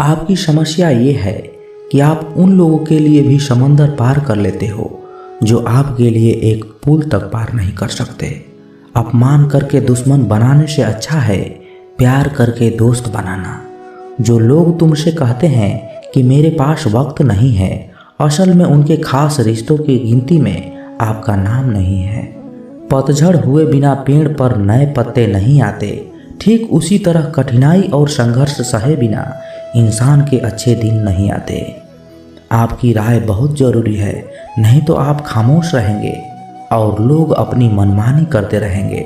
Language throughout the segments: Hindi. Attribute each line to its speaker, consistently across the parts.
Speaker 1: आपकी समस्या ये है कि आप उन लोगों के लिए भी समंदर पार कर लेते हो जो आपके लिए एक पुल तक पार नहीं कर सकते। अपमान करके दुश्मन बनाने से अच्छा है प्यार करके दोस्त बनाना। जो लोग तुमसे कहते हैं कि मेरे पास वक्त नहीं है, असल में उनके खास रिश्तों की गिनती में आपका नाम नहीं है। पतझड़ हुए बिना पेड़ पर नए पत्ते नहीं आते। ठीक उसी तरह कठिनाई और संघर्ष सहे बिना इंसान के अच्छे दिन नहीं आते। आपकी राय बहुत ज़रूरी है, नहीं तो आप खामोश रहेंगे और लोग अपनी मनमानी करते रहेंगे।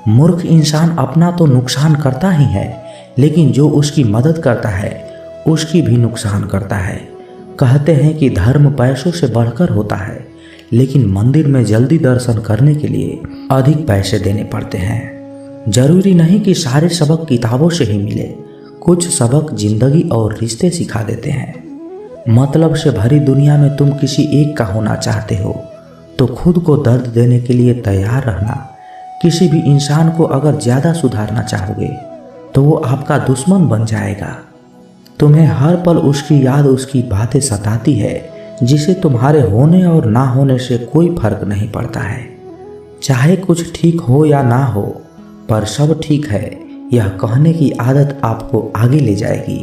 Speaker 1: मूर्ख इंसान अपना तो नुकसान करता ही है, लेकिन जो उसकी मदद करता है उसकी भी नुकसान करता है। कहते हैं कि धर्म पैसों से बढ़कर होता है, लेकिन मंदिर में जल्दी दर्शन करने के लिए अधिक पैसे देने पड़ते हैं। जरूरी नहीं कि सारे सबक किताबों से ही मिले, कुछ सबक जिंदगी और रिश्ते सिखा देते हैं। मतलब से भरी दुनिया में तुम किसी एक का होना चाहते हो तो खुद को दर्द देने के लिए तैयार रहना। किसी भी इंसान को अगर ज़्यादा सुधारना चाहोगे तो वो आपका दुश्मन बन जाएगा। तुम्हें हर पल उसकी याद, उसकी बातें सताती है, जिसे तुम्हारे होने और ना होने से कोई फर्क नहीं पड़ता है। चाहे कुछ ठीक हो या ना हो, पर सब ठीक है यह कहने की आदत आपको आगे ले जाएगी।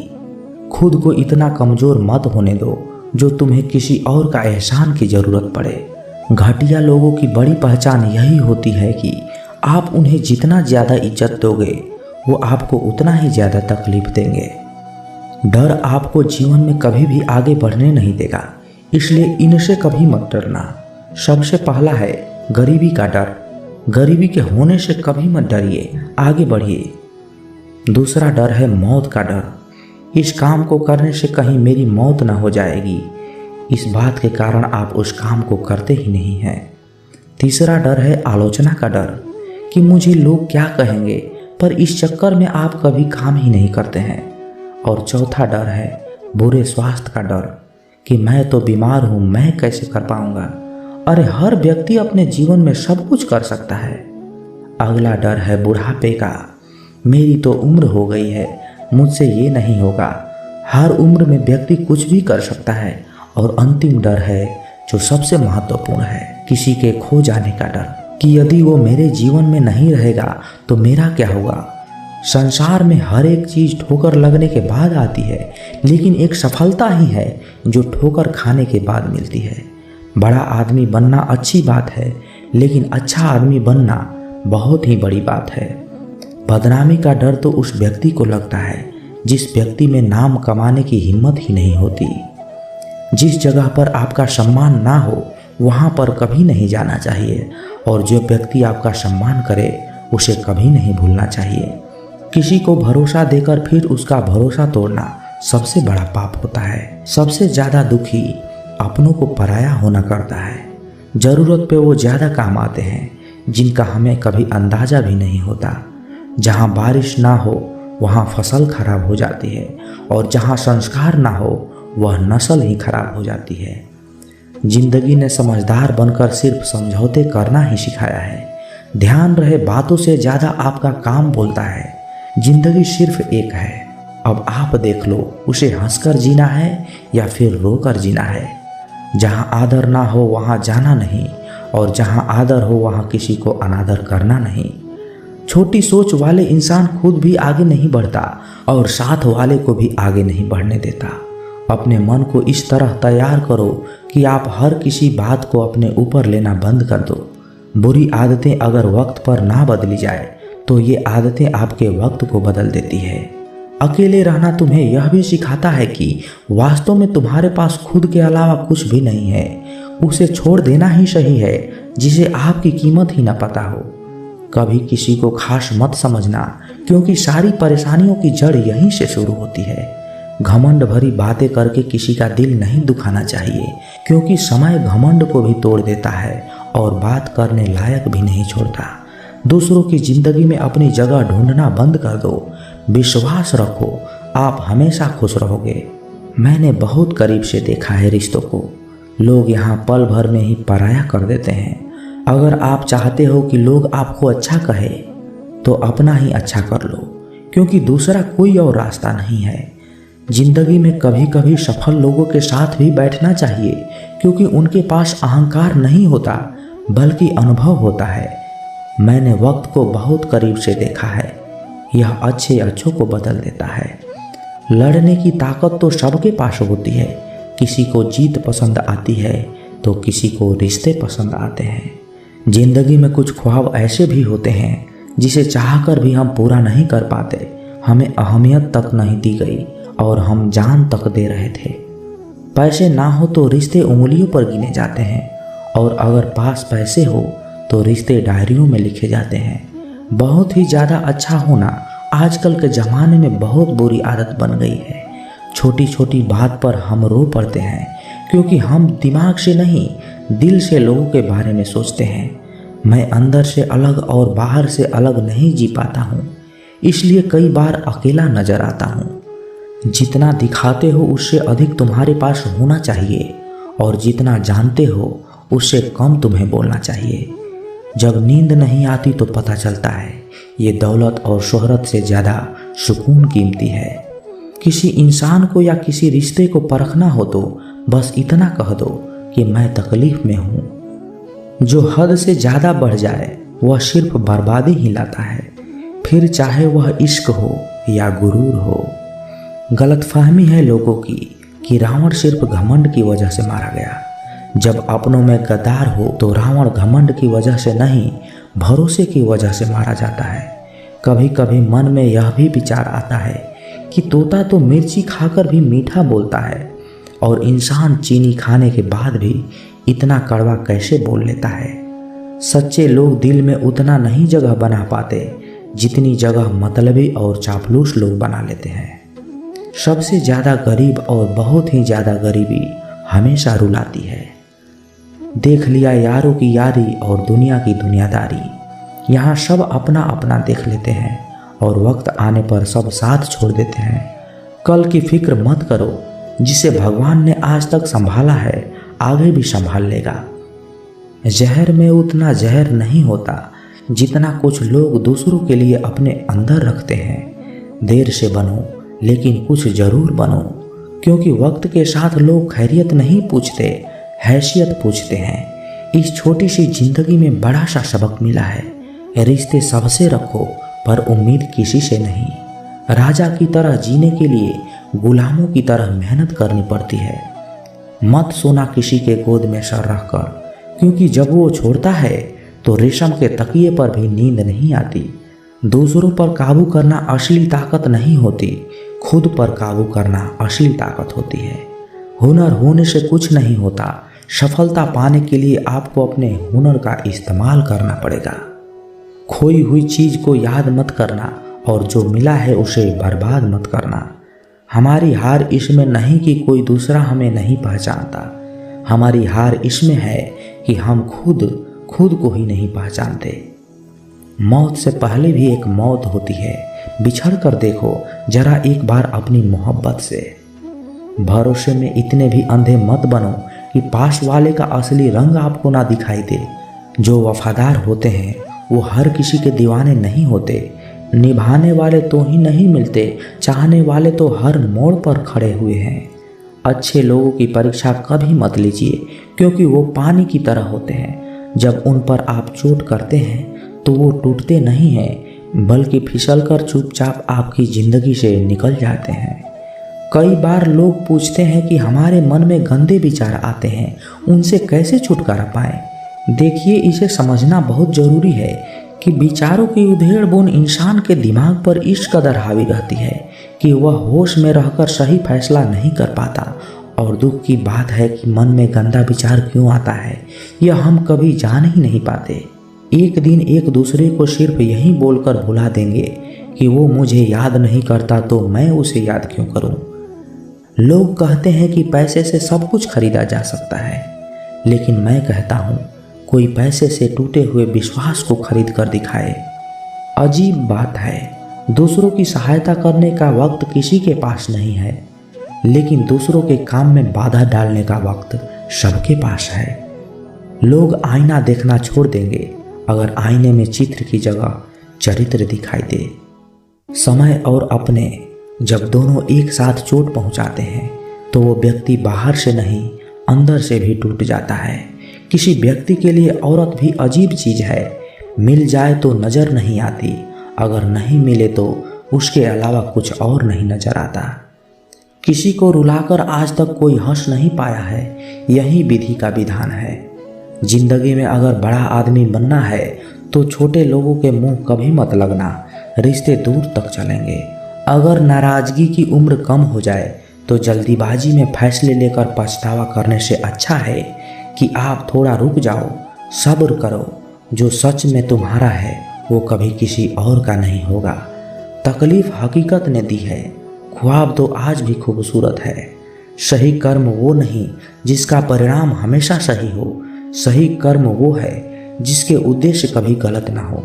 Speaker 1: खुद को इतना कमज़ोर मत होने दो जो तुम्हें किसी और का एहसान की ज़रूरत पड़े। घटिया लोगों की बड़ी पहचान यही होती है कि आप उन्हें जितना ज़्यादा इज्जत दोगे वो आपको उतना ही ज़्यादा तकलीफ देंगे। डर आपको जीवन में कभी भी आगे बढ़ने नहीं देगा, इसलिए इनसे कभी मत डरना। सबसे पहला है गरीबी का डर। गरीबी के होने से कभी मत डरिए, आगे बढ़िए। दूसरा डर है मौत का डर। इस काम को करने से कहीं मेरी मौत ना हो जाएगी, इस बात के कारण आप उस काम को करते ही नहीं हैं। तीसरा डर है आलोचना का डर कि मुझे लोग क्या कहेंगे, पर इस चक्कर में आप कभी काम ही नहीं करते हैं। और चौथा डर है बुरे स्वास्थ्य का डर कि मैं तो बीमार हूँ, मैं कैसे कर पाऊँगा। अरे हर व्यक्ति अपने जीवन में सब कुछ कर सकता है। अगला डर है बुढ़ापे का। मेरी तो उम्र हो गई है, मुझसे ये नहीं होगा। हर उम्र में व्यक्ति कुछ भी कर सकता है। और अंतिम डर है जो सबसे महत्वपूर्ण है, किसी के खो जाने का डर कि यदि वो मेरे जीवन में नहीं रहेगा तो मेरा क्या होगा। संसार में हर एक चीज़ ठोकर लगने के बाद आती है, लेकिन एक सफलता ही है जो ठोकर खाने के बाद मिलती है। बड़ा आदमी बनना अच्छी बात है, लेकिन अच्छा आदमी बनना बहुत ही बड़ी बात है। बदनामी का डर तो उस व्यक्ति को लगता है जिस व्यक्ति में नाम कमाने की हिम्मत ही नहीं होती। जिस जगह पर आपका सम्मान ना हो वहाँ पर कभी नहीं जाना चाहिए, और जो व्यक्ति आपका सम्मान करे उसे कभी नहीं भूलना चाहिए। किसी को भरोसा देकर फिर उसका भरोसा तोड़ना सबसे बड़ा पाप होता है। सबसे ज़्यादा दुखी अपनों को पराया होना करता है। ज़रूरत पे वो ज़्यादा काम आते हैं जिनका हमें कभी अंदाज़ा भी नहीं होता। जहाँ बारिश ना हो वहाँ फसल खराब हो जाती है, और जहाँ संस्कार ना हो वह नस्ल ही खराब हो जाती है। जिंदगी ने समझदार बनकर सिर्फ समझौते करना ही सिखाया है। ध्यान रहे, बातों से ज़्यादा आपका काम बोलता है। जिंदगी सिर्फ एक है, अब आप देख लो उसे हंसकर जीना है या फिर रोकर जीना है। जहाँ आदर ना हो वहाँ जाना नहीं, और जहाँ आदर हो वहाँ किसी को अनादर करना नहीं। छोटी सोच वाले इंसान खुद भी आगे नहीं बढ़ता और साथ वाले को भी आगे नहीं बढ़ने देता। अपने मन को इस तरह तैयार करो कि आप हर किसी बात को अपने ऊपर लेना बंद कर दो। बुरी आदतें अगर वक्त पर ना बदली जाए तो ये आदतें आपके वक्त को बदल देती है। अकेले रहना तुम्हें यह भी सिखाता है कि वास्तव में तुम्हारे पास खुद के अलावा कुछ भी नहीं है। उसे छोड़ देना ही सही है जिसे आपकी कीमत ही ना पता हो। कभी किसी को खास मत समझना, क्योंकि सारी परेशानियों की जड़ यहीं से शुरू होती है। घमंड भरी बातें करके किसी का दिल नहीं दुखाना चाहिए, क्योंकि समय घमंड को भी तोड़ देता है और बात करने लायक भी नहीं छोड़ता। दूसरों की जिंदगी में अपनी जगह ढूंढना बंद कर दो। विश्वास रखो, आप हमेशा खुश रहोगे। मैंने बहुत करीब से देखा है रिश्तों को। लोग यहाँ पल भर में ही पराया कर देते हैं। अगर आप चाहते हो कि लोग आपको अच्छा कहे तो अपना ही अच्छा कर लो, क्योंकि दूसरा कोई और रास्ता नहीं है। जिंदगी में कभी कभी सफल लोगों के साथ भी बैठना चाहिए, क्योंकि उनके पास अहंकार नहीं होता बल्कि अनुभव होता है। मैंने वक्त को बहुत करीब से देखा है, यह अच्छों को बदल देता है। लड़ने की ताकत तो सबके पास होती है, किसी को जीत पसंद आती है तो किसी को रिश्ते पसंद आते हैं। जिंदगी में कुछ ख्वाब ऐसे भी होते हैं जिसे चाहकर भी हम पूरा नहीं कर पाते। हमें अहमियत तक नहीं दी गई और हम जान तक दे रहे थे। पैसे ना हो तो रिश्ते उंगलियों पर गिने जाते हैं, और अगर पास पैसे हो तो रिश्ते डायरियों में लिखे जाते हैं। बहुत ही ज़्यादा अच्छा होना आजकल के ज़माने में बहुत बुरी आदत बन गई है। छोटी छोटी बात पर हम रो पड़ते हैं, क्योंकि हम दिमाग से नहीं दिल से लोगों के बारे में सोचते हैं। मैं अंदर से अलग और बाहर से अलग नहीं जी पाता हूँ, इसलिए कई बार अकेला नजर आता हूँ। जितना दिखाते हो उससे अधिक तुम्हारे पास होना चाहिए, और जितना जानते हो उससे कम तुम्हें बोलना चाहिए। जब नींद नहीं आती तो पता चलता है ये दौलत और शोहरत से ज़्यादा सुकून कीमती है। किसी इंसान को या किसी रिश्ते को परखना हो तो बस इतना कह दो कि मैं तकलीफ में हूँ। जो हद से ज़्यादा बढ़ जाए वह सिर्फ बर्बादी ही लाता है, फिर चाहे वह इश्क हो या गुरूर हो। गलतफहमी है लोगों की कि रावण सिर्फ घमंड की वजह से मारा गया। जब अपनों में गद्दार हो तो रावण घमंड की वजह से नहीं, भरोसे की वजह से मारा जाता है। कभी कभी मन में यह भी विचार आता है कि तोता तो मिर्ची खाकर भी मीठा बोलता है, और इंसान चीनी खाने के बाद भी इतना कड़वा कैसे बोल लेता है। सच्चे लोग दिल में उतना नहीं जगह बना पाते जितनी जगह मतलबी और चापलूस लोग बना लेते हैं। सबसे ज़्यादा गरीब और बहुत ही ज़्यादा गरीबी हमेशा रुलाती है। देख लिया यारों की यारी और दुनिया की दुनियादारी। यहाँ सब अपना अपना देख लेते हैं और वक्त आने पर सब साथ छोड़ देते हैं। कल की फिक्र मत करो, जिसे भगवान ने आज तक संभाला है आगे भी संभाल लेगा। जहर में उतना जहर नहीं होता जितना कुछ लोग दूसरों के लिए अपने अंदर रखते हैं। देर से बनो लेकिन कुछ जरूर बनो, क्योंकि वक्त के साथ लोग खैरियत नहीं पूछते, हैसियत पूछते हैं। इस छोटी सी जिंदगी में बड़ा सा सबक मिला है। रिश्ते सबसे रखो पर उम्मीद किसी से नहीं। राजा की तरह जीने के लिए गुलामों की तरह मेहनत करनी पड़ती है। मत सोना किसी के गोद में सर रखकर, क्योंकि जब वो छोड़ता है तो रेशम के तकिए पर भी नींद नहीं आती। दूसरों पर काबू करना असली ताकत नहीं होती, खुद पर काबू करना असली ताकत होती है। हुनर होने से कुछ नहीं होता, सफलता पाने के लिए आपको अपने हुनर का इस्तेमाल करना पड़ेगा। खोई हुई चीज को याद मत करना और जो मिला है उसे बर्बाद मत करना। हमारी हार इसमें नहीं कि कोई दूसरा हमें नहीं पहचानता, हमारी हार इसमें है कि हम खुद को ही नहीं पहचानते। मौत से पहले भी एक मौत होती है, बिछड़ कर देखो जरा एक बार अपनी मोहब्बत से। भरोसे में इतने भी अंधे मत बनो कि पास वाले का असली रंग आपको ना दिखाई दे। जो वफादार होते हैं वो हर किसी के दीवाने नहीं होते। निभाने वाले तो ही नहीं मिलते, चाहने वाले तो हर मोड़ पर खड़े हुए हैं। अच्छे लोगों की परीक्षा कभी मत लीजिए, क्योंकि वो पानी की तरह होते हैं। जब उन पर आप चोट करते हैं तो वो टूटते नहीं हैं, बल्कि फिसलकर चुपचाप आपकी ज़िंदगी से निकल जाते हैं। कई बार लोग पूछते हैं कि हमारे मन में गंदे विचार आते हैं, उनसे कैसे छुटकारा पाएं। देखिए, इसे समझना बहुत ज़रूरी है कि विचारों की उधेड़ बुन इंसान के दिमाग पर इस कदर हावी रहती है कि वह होश में रहकर सही फैसला नहीं कर पाता। और दुख की बात है कि मन में गंदा विचार क्यों आता है यह हम कभी जान ही नहीं पाते। एक दिन एक दूसरे को सिर्फ यही बोलकर भुला देंगे कि वो मुझे याद नहीं करता तो मैं उसे याद क्यों करूं। लोग कहते हैं कि पैसे से सब कुछ खरीदा जा सकता है, लेकिन मैं कहता हूं कोई पैसे से टूटे हुए विश्वास को खरीद कर दिखाए। अजीब बात है, दूसरों की सहायता करने का वक्त किसी के पास नहीं है, लेकिन दूसरों के काम में बाधा डालने का वक्त सबके पास है। लोग आईना देखना छोड़ देंगे अगर आईने में चित्र की जगह चरित्र दिखाई दे। समय और अपने जब दोनों एक साथ चोट पहुंचाते हैं तो वो व्यक्ति बाहर से नहीं अंदर से भी टूट जाता है। किसी व्यक्ति के लिए औरत भी अजीब चीज है। मिल जाए तो नजर नहीं आती, अगर नहीं मिले तो उसके अलावा कुछ और नहीं नजर आता। किसी को रुलाकर आज तक कोई हंस नहीं पाया है, यही विधि का विधान है। जिंदगी में अगर बड़ा आदमी बनना है तो छोटे लोगों के मुंह कभी मत लगना, रिश्ते दूर तक चलेंगे। अगर नाराजगी की उम्र कम हो जाए तो जल्दीबाजी में फैसले लेकर पछतावा करने से अच्छा है कि आप थोड़ा रुक जाओ, सब्र करो। जो सच में तुम्हारा है वो कभी किसी और का नहीं होगा। तकलीफ हकीकत ने दी है, ख्वाब तो आज भी खूबसूरत है। सही कर्म वो नहीं जिसका परिणाम हमेशा सही हो, सही कर्म वो है जिसके उद्देश्य कभी गलत ना हो।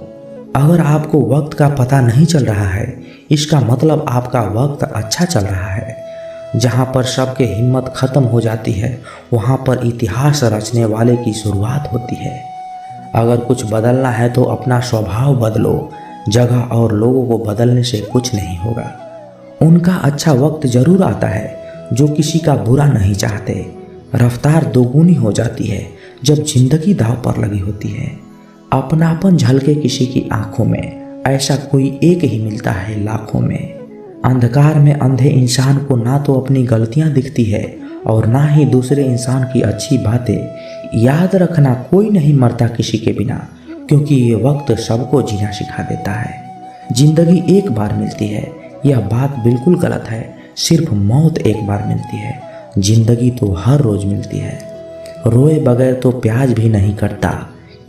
Speaker 1: अगर आपको वक्त का पता नहीं चल रहा है, इसका मतलब आपका वक्त अच्छा चल रहा है। जहाँ पर सबके हिम्मत खत्म हो जाती है वहाँ पर इतिहास रचने वाले की शुरुआत होती है। अगर कुछ बदलना है तो अपना स्वभाव बदलो, जगह और लोगों को बदलने से कुछ नहीं होगा। उनका अच्छा वक्त जरूर आता है जो किसी का बुरा नहीं चाहते। रफ्तार दोगुनी हो जाती है जब जिंदगी दांव पर लगी होती है। अपनापन झलके किसी की आंखों में, ऐसा कोई एक ही मिलता है लाखों में। अंधकार में अंधे इंसान को ना तो अपनी गलतियां दिखती है और ना ही दूसरे इंसान की अच्छी बातें। याद रखना, कोई नहीं मरता किसी के बिना, क्योंकि ये वक्त सबको जीना सिखा देता है। जिंदगी एक बार मिलती है, यह बात बिल्कुल गलत है। सिर्फ मौत एक बार मिलती है, जिंदगी तो हर रोज मिलती है। रोए बगैर तो प्याज भी नहीं कटता,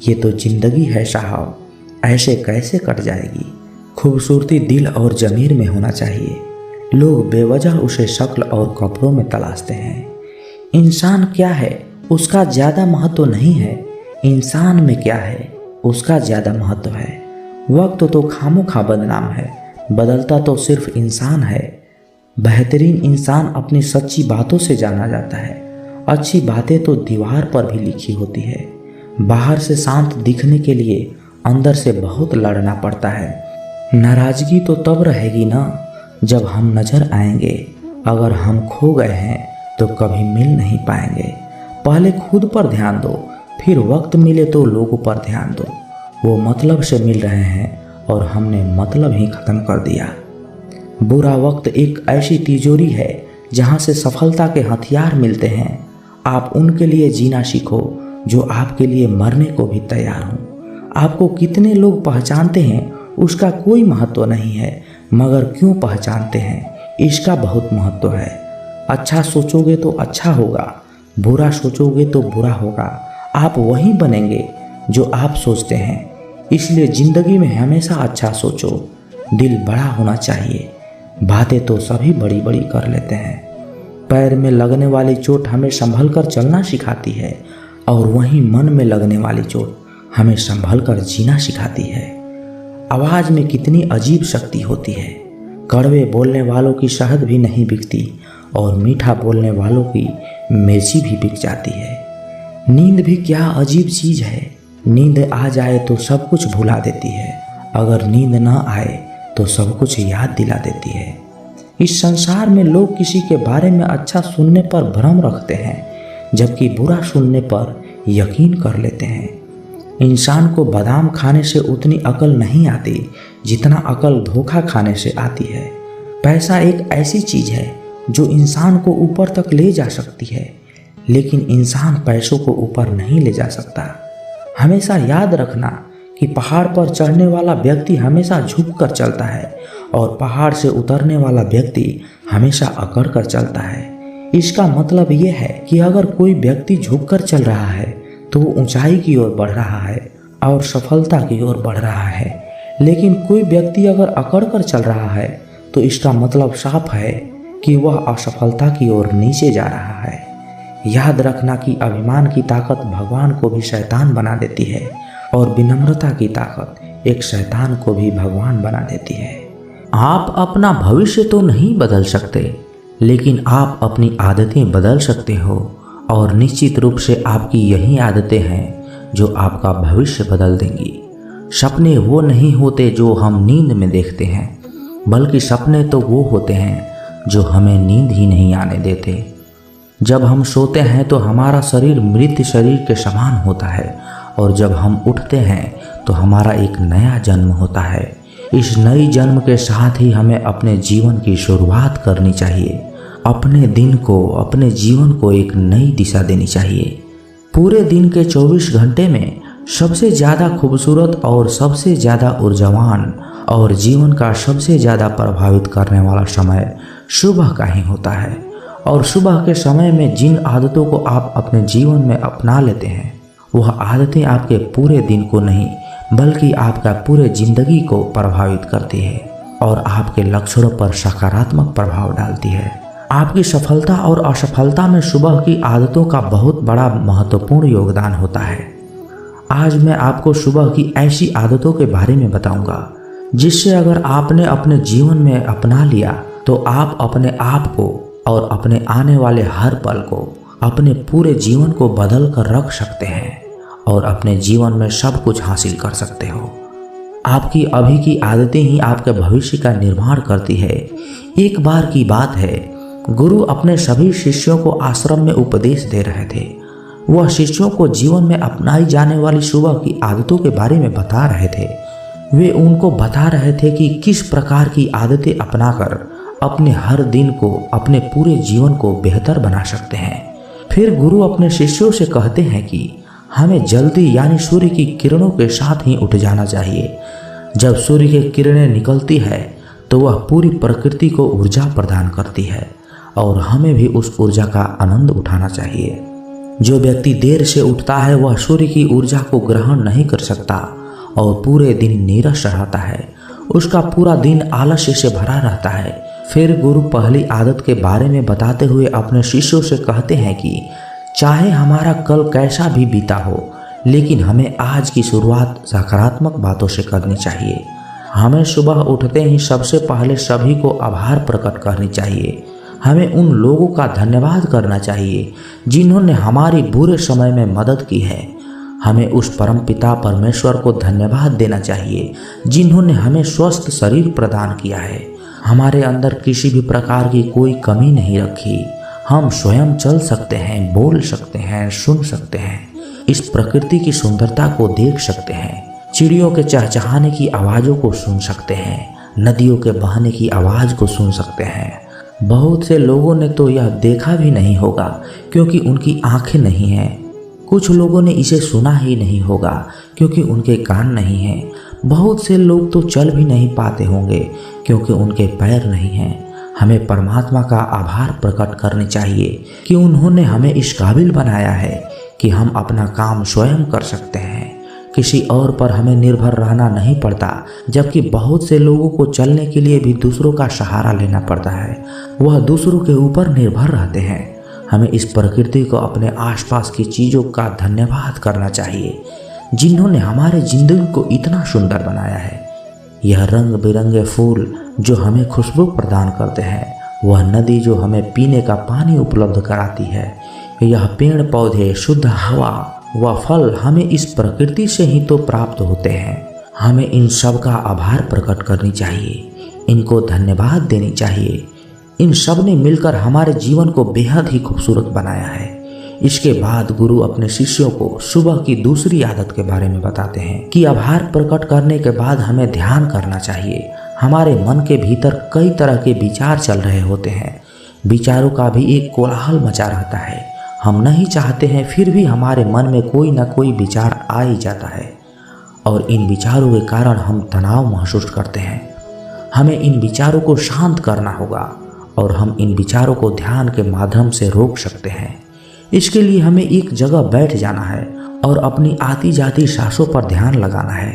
Speaker 1: ये तो जिंदगी है साहब, ऐसे कैसे कट जाएगी। खूबसूरती दिल और ज़मीर में होना चाहिए। लोग बेवजह उसे शक्ल और कपड़ों में तलाशते हैं। इंसान क्या है उसका ज़्यादा महत्व नहीं है, इंसान में क्या है उसका ज़्यादा महत्व है। वक्त तो खामोखा बदनाम है, बदलता तो सिर्फ इंसान है। बेहतरीन इंसान अपनी सच्ची बातों से जाना जाता है। अच्छी बातें तो दीवार पर भी लिखी होती है। बाहर से शांत दिखने के लिए अंदर से बहुत लड़ना पड़ता है। नाराजगी तो तब रहेगी ना जब हम नजर आएंगे। अगर हम खो गए हैं तो कभी मिल नहीं पाएंगे। पहले खुद पर ध्यान दो, फिर वक्त मिले तो लोगों पर ध्यान दो। वो मतलब से मिल रहे हैं और हमने मतलब ही खत्म कर दिया। बुरा वक्त एक ऐसी तिजोरी है जहां से सफलता के हथियार मिलते हैं। आप उनके लिए जीना सीखो जो आपके लिए मरने को भी तैयार हों। आपको कितने लोग पहचानते हैं उसका कोई महत्व नहीं है, मगर क्यों पहचानते हैं इसका बहुत महत्व है। अच्छा सोचोगे तो अच्छा होगा, बुरा सोचोगे तो बुरा होगा। आप वही बनेंगे जो आप सोचते हैं। इसलिए जिंदगी में हमेशा अच्छा सोचो। दिल बड़ा होना चाहिए। बातें तो सभी बड़ी बड़ी कर लेते हैं। पैर में लगने वाली चोट हमें संभल कर चलना सिखाती है और वहीं मन में लगने वाली चोट हमें संभल कर जीना सिखाती है। आवाज में कितनी अजीब शक्ति होती है। कड़वे बोलने वालों की शहद भी नहीं बिकती और मीठा बोलने वालों की मिर्ची भी बिक जाती है। नींद भी क्या अजीब चीज है। नींद आ जाए तो सब कुछ भुला देती है, अगर नींद न आए तो सब कुछ याद दिला देती है। इस संसार में लोग किसी के बारे में अच्छा सुनने पर भ्रम रखते हैं, जबकि बुरा सुनने पर यकीन कर लेते हैं। इंसान को बादाम खाने से उतनी अकल नहीं आती जितना अकल धोखा खाने से आती है। पैसा एक ऐसी चीज है जो इंसान को ऊपर तक ले जा सकती है, लेकिन इंसान पैसों को ऊपर नहीं ले जा सकता। हमेशा याद रखना कि पहाड़ पर चढ़ने वाला व्यक्ति हमेशा झुक कर चलता है और पहाड़ से उतरने वाला व्यक्ति हमेशा अकड़ कर चलता है। इसका मतलब यह है कि अगर कोई व्यक्ति झुक कर चल रहा है तो वो ऊंचाई की ओर बढ़ रहा है और सफलता की ओर बढ़ रहा है, लेकिन कोई व्यक्ति अगर अकड़ कर चल रहा है तो इसका मतलब साफ है कि वह असफलता की ओर नीचे जा रहा है। याद रखना कि अभिमान की ताकत भगवान को भी शैतान बना देती है और विनम्रता की ताकत एक शैतान को भी भगवान बना देती है। आप अपना भविष्य तो नहीं बदल सकते, लेकिन आप अपनी आदतें बदल सकते हो और निश्चित रूप से आपकी यही आदतें हैं जो आपका भविष्य बदल देंगी। सपने वो नहीं होते जो हम नींद में देखते हैं, बल्कि सपने तो वो होते हैं जो हमें नींद ही नहीं आने देते। जब हम सोते हैं तो हमारा शरीर मृत शरीर के समान होता है, और जब हम उठते हैं तो हमारा एक नया जन्म होता है। इस नई जन्म के साथ ही हमें अपने जीवन की शुरुआत करनी चाहिए। अपने दिन को, अपने जीवन को एक नई दिशा देनी चाहिए। पूरे दिन के 24 घंटे में सबसे ज़्यादा खूबसूरत और सबसे ज़्यादा ऊर्जावान और जीवन का सबसे ज़्यादा प्रभावित करने वाला समय सुबह का ही होता है। और सुबह के समय में जिन आदतों को आप अपने जीवन में अपना लेते हैं, वह आदतें आपके पूरे दिन को नहीं बल्कि आपका पूरे जिंदगी को प्रभावित करती है और आपके लक्ष्यों पर सकारात्मक प्रभाव डालती है। आपकी सफलता और असफलता में सुबह की आदतों का बहुत बड़ा महत्वपूर्ण योगदान होता है। आज मैं आपको सुबह की ऐसी आदतों के बारे में बताऊंगा जिससे अगर आपने अपने जीवन में अपना लिया तो आप अपने आप को और अपने आने वाले हर पल को, अपने पूरे जीवन को बदल कर रख सकते हैं और अपने जीवन में सब कुछ हासिल कर सकते हो। आपकी अभी की आदतें ही आपके भविष्य का निर्माण करती है। एक बार की बात है, गुरु अपने सभी शिष्यों को आश्रम में उपदेश दे रहे थे। वह शिष्यों को जीवन में अपनाई जाने वाली सुबह की आदतों के बारे में बता रहे थे। वे उनको बता रहे थे कि किस प्रकार की आदतें अपनाकर अपने हर दिन को, अपने पूरे जीवन को बेहतर बना सकते हैं। फिर गुरु अपने शिष्यों से कहते हैं कि हमें जल्दी यानी सूर्य की किरणों के साथ ही उठ जाना चाहिए। जब सूर्य की किरणें निकलती है तो वह पूरी प्रकृति को ऊर्जा प्रदान करती है और हमें भी उस ऊर्जा का आनंद उठाना चाहिए। जो व्यक्ति देर से उठता है वह सूर्य की ऊर्जा को ग्रहण नहीं कर सकता और पूरे दिन नीरस रहता है। उसका पूरा दिन आलस्य से भरा रहता है। फिर गुरु पहली आदत के बारे में बताते हुए अपने शिष्यों से कहते हैं कि चाहे हमारा कल कैसा भी बीता हो, लेकिन हमें आज की शुरुआत सकारात्मक बातों से करनी चाहिए। हमें सुबह उठते ही सबसे पहले सभी को आभार प्रकट करनी चाहिए। हमें उन लोगों का धन्यवाद करना चाहिए जिन्होंने हमारी बुरे समय में मदद की है। हमें उस परमपिता परमेश्वर को धन्यवाद देना चाहिए जिन्होंने हमें स्वस्थ शरीर प्रदान किया है। हमारे अंदर किसी भी प्रकार की कोई कमी नहीं रखी। हम स्वयं चल सकते हैं, बोल सकते हैं, सुन सकते हैं, इस प्रकृति की सुंदरता को देख सकते हैं, चिड़ियों के चहचहाने की आवाज़ों को सुन सकते हैं, नदियों के बहने की आवाज़ को सुन सकते हैं। बहुत से लोगों ने तो यह देखा भी नहीं होगा क्योंकि उनकी आंखें नहीं हैं। कुछ लोगों ने इसे सुना ही नहीं होगा क्योंकि उनके कान नहीं हैं। बहुत से लोग तो चल भी नहीं पाते होंगे क्योंकि उनके पैर नहीं हैं। हमें परमात्मा का आभार प्रकट करनी चाहिए कि उन्होंने हमें इस काबिल बनाया है कि हम अपना काम स्वयं कर सकते हैं। किसी और पर हमें निर्भर रहना नहीं पड़ता, जबकि बहुत से लोगों को चलने के लिए भी दूसरों का सहारा लेना पड़ता है। वह दूसरों के ऊपर निर्भर रहते हैं। हमें इस प्रकृति को, अपने आसपास की चीज़ों का धन्यवाद करना चाहिए जिन्होंने हमारे जिंदगी को इतना सुंदर बनाया है। यह रंग बिरंगे फूल जो हमें खुशबू प्रदान करते हैं, वह नदी जो हमें पीने का पानी उपलब्ध कराती है, यह पेड़ पौधे, शुद्ध हवा व फल हमें इस प्रकृति से ही तो प्राप्त होते हैं। हमें इन सब का आभार प्रकट करनी चाहिए, इनको धन्यवाद देनी चाहिए। इन सब ने मिलकर हमारे जीवन को बेहद ही खूबसूरत बनाया है। इसके बाद गुरु अपने शिष्यों को सुबह की दूसरी आदत के बारे में बताते हैं कि आभार प्रकट करने के बाद हमें ध्यान करना चाहिए। हमारे मन के भीतर कई तरह के विचार चल रहे होते हैं। विचारों का भी एक कोलाहल मचा रहता है। हम नहीं चाहते हैं फिर भी हमारे मन में कोई ना कोई विचार आ ही जाता है और इन विचारों के कारण हम तनाव महसूस करते हैं। हमें इन विचारों को शांत करना होगा और हम इन विचारों को ध्यान के माध्यम से रोक सकते हैं। इसके लिए हमें एक जगह बैठ जाना है और अपनी आती जाती सांसों पर ध्यान लगाना है।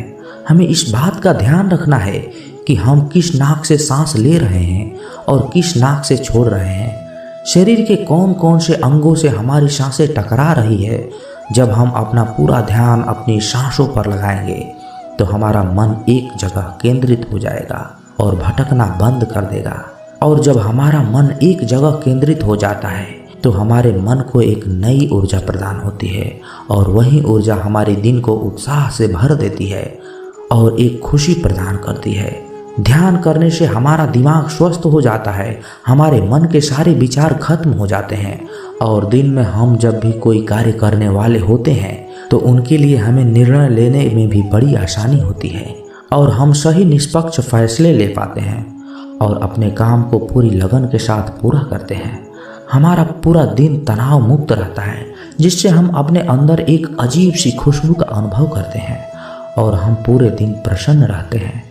Speaker 1: हमें इस बात का ध्यान रखना है कि हम किस नाक से सांस ले रहे हैं और किस नाक से छोड़ रहे हैं। शरीर के कौन कौन से अंगों से हमारी सांसें टकरा रही है। जब हम अपना पूरा ध्यान अपनी सांसों पर लगाएंगे तो हमारा मन एक जगह केंद्रित हो जाएगा और भटकना बंद कर देगा। और जब हमारा मन एक जगह केंद्रित हो जाता है तो हमारे मन को एक नई ऊर्जा प्रदान होती है और वही ऊर्जा हमारे दिन को उत्साह से भर देती है और एक खुशी प्रदान करती है। ध्यान करने से हमारा दिमाग स्वस्थ हो जाता है, हमारे मन के सारे विचार खत्म हो जाते हैं और दिन में हम जब भी कोई कार्य करने वाले होते हैं तो उनके लिए हमें निर्णय लेने में भी बड़ी आसानी होती है और हम सही निष्पक्ष फैसले ले पाते हैं और अपने काम को पूरी लगन के साथ पूरा करते हैं। हमारा पूरा दिन तनाव मुक्त रहता है, जिससे हम अपने अंदर एक अजीब सी खुशबू का अनुभव करते हैं और हम पूरे दिन प्रसन्न रहते हैं।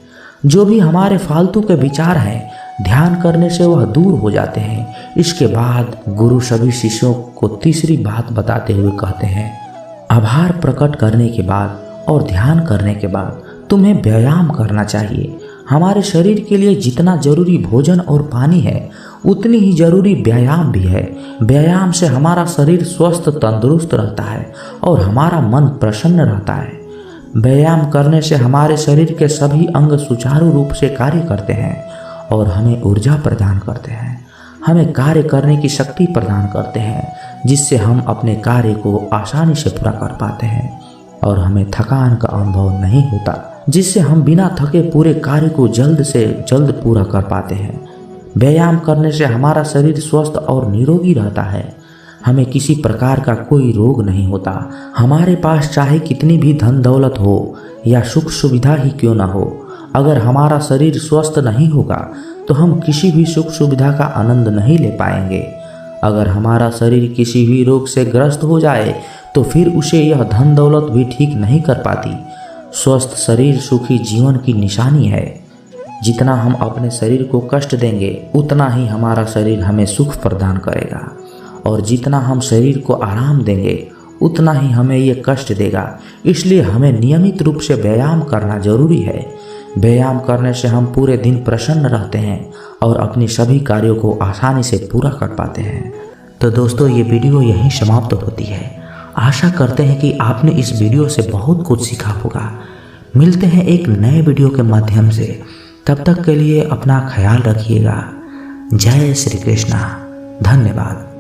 Speaker 1: जो भी हमारे फालतू के विचार हैं, ध्यान करने से वह दूर हो जाते हैं। इसके बाद गुरु सभी शिष्यों को तीसरी बात बताते हुए कहते हैं, आभार प्रकट करने के बाद और ध्यान करने के बाद तुम्हें व्यायाम करना चाहिए। हमारे शरीर के लिए जितना जरूरी भोजन और पानी है, उतनी ही जरूरी व्यायाम भी है। व्यायाम से हमारा शरीर स्वस्थ तंदुरुस्त रहता है और हमारा मन प्रसन्न रहता है। व्यायाम करने से हमारे शरीर के सभी अंग सुचारू रूप से कार्य करते हैं और हमें ऊर्जा प्रदान करते हैं, हमें कार्य करने की शक्ति प्रदान करते हैं, जिससे हम अपने कार्य को आसानी से पूरा कर पाते हैं और हमें थकान का अनुभव नहीं होता, जिससे हम बिना थके पूरे कार्य को जल्द से जल्द पूरा कर पाते हैं। व्यायाम करने से हमारा शरीर स्वस्थ और निरोगी रहता है, हमें किसी प्रकार का कोई रोग नहीं होता। हमारे पास चाहे कितनी भी धन दौलत हो या सुख सुविधा ही क्यों ना हो, अगर हमारा शरीर स्वस्थ नहीं होगा तो हम किसी भी सुख सुविधा का आनंद नहीं ले पाएंगे। अगर हमारा शरीर किसी भी रोग से ग्रस्त हो जाए तो फिर उसे यह धन दौलत भी ठीक नहीं कर पाती। स्वस्थ शरीर सुखी जीवन की निशानी है। जितना हम अपने शरीर को कष्ट देंगे, उतना ही हमारा शरीर हमें सुख प्रदान करेगा और जितना हम शरीर को आराम देंगे, उतना ही हमें ये कष्ट देगा। इसलिए हमें नियमित रूप से व्यायाम करना जरूरी है। व्यायाम करने से हम पूरे दिन प्रसन्न रहते हैं और अपनी सभी कार्यों को आसानी से पूरा कर पाते हैं। तो दोस्तों, ये वीडियो यहीं समाप्त होती है। आशा करते हैं कि आपने इस वीडियो से बहुत कुछ सीखा होगा। मिलते हैं एक नए वीडियो के माध्यम से। तब तक के लिए अपना ख्याल रखिएगा। जय श्री कृष्णा। धन्यवाद।